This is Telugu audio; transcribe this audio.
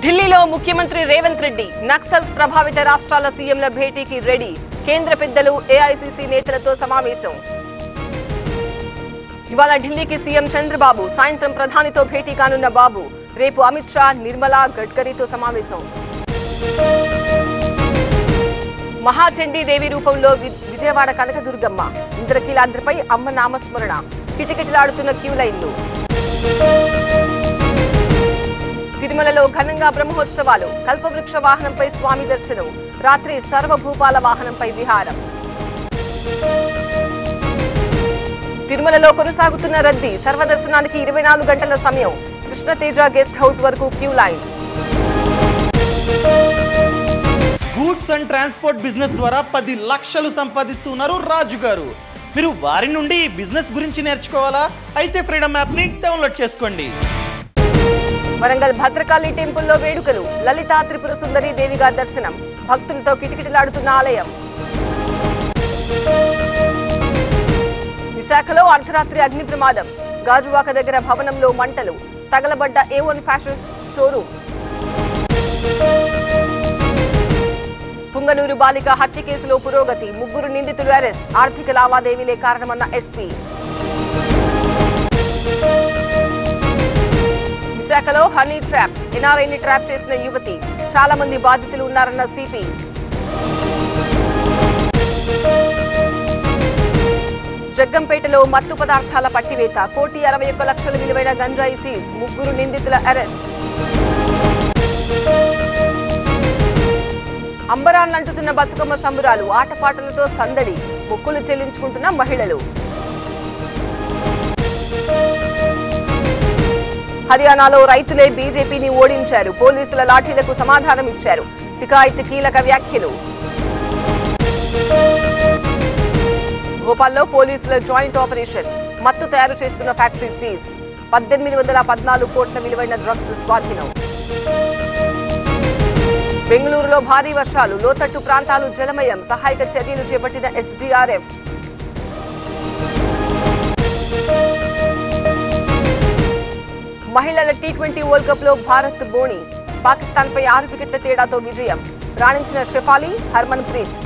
ఢిల్లీలో ముఖ్యమంత్రి రేవంత్ రెడ్డి నక్సల్స్ ప్రభావిత రాష్ట్రాల సీఎంల భేటీకి రెడీ. కేంద్ర పెద్దలు ఏఐసీసీ నేతలతో సమావేశం. ఇవాళ ఢిల్లీకి సీఎం చంద్రబాబు, సాయంత్రం ప్రధానితో భేటీ కానున్న బాబు. రేపు అమిత్ షా, నిర్మలా, గడ్కరీతో సమావేశం. మహాచండీదేవి రూపంలో విజయవాడ కనకదుర్గమ్మ, ఇంద్రకీలాద్రిపై అమ్మ నామస్మరణ. కిటకిటలాడుతున్న క్యూ లైన్లు. తిరుమలలో ఘనంగా బ్రహ్మోత్సవాలు. కల్పవృక్ష వాహనంపై స్వామి దర్శనం. రాత్రి సర్వభూపాల వాహనంపై విహారం. తిరుమలలో కొనసాగుతున్న రద్దీ. సర్వదర్శనానికి 24 గంటల సమయం. కృష్ణతేజ గెస్ట్ హౌస్ వరకు queue line. Goods and transport business ద్వారా 10 లక్షలు సంపాదిస్తున్నారు రాజు గారు. మీరు వారి నుండి బిజినెస్ గురించి నేర్చుకోవాలా? అయితే ఫ్రీడమ్ యాప్ని డౌన్లోడ్ చేసుకోండి. వరంగల్ భద్రకాళి టెంపుల్లో వేడుకలు. లలితా త్రిపుర సుందరి దేవిగా దర్శనం. భక్తులతో కిటకిటలాడుతున్న ఆలయం. విశాఖలో అర్ధరాత్రి అగ్ని ప్రమాదం. గాజువాక దగ్గర భవనంలో మంటలు. తగలబడ్డ A1 ఫ్యాషన్ షోరూమ్. పుంగనూరు బాలిక హత్య కేసులో పురోగతి. 3 నిందితులు అరెస్ట్. ఆర్థిక లావాదేవీలే కారణమన్న ఎస్పీ. విశాఖలో హనీ ట్రాప్. ఎన్ఆర్ఐని ట్రాప్ చేసిన యువతి. చాలా మంది బాధితులు ఉన్నారన్న సిపి. జగ్గంపేటలో మత్తు పదార్థాల పట్టివేత. 1,61,00,000 విలువైన గంజాయి సీజ్. 3 నిందితుల అరెస్ట్. అంబరాన్నంటుతున్న బతుకమ్మ సంబురాలు. ఆటపాటలతో సందడి. మొక్కులు చెల్లించుకుంటున్న మహిళలు. హర్యానాలో రైతులే బీజేపీని ఓడించారు. పోలీసుల లాఠీలకు సమాధానం ఇచ్చారు. టికాయిత్ కీలక వ్యాఖ్యలు. భోపాల్లో పోలీసుల జాయింట్ ఆపరేషన్. మత్తు తయారు చేస్తున్న ఫ్యాక్టరీ సీజ్. 1814 కోట్ల విలువైన డ్రగ్స్ స్వాధీనం. బెంగళూరులో భారీ వర్షాలు. లోతట్టు ప్రాంతాలు జలమయం. సహాయక చర్యలు చేపట్టిన SDRF. మహిళల T20 వరల్డ్ కప్ లో భారత్ బోణి. పాకిస్తాన్ పై 6 వికెట్ల తేడాతో విజయం. రాణించిన షెఫాలి, హర్మన్ ప్రీత్.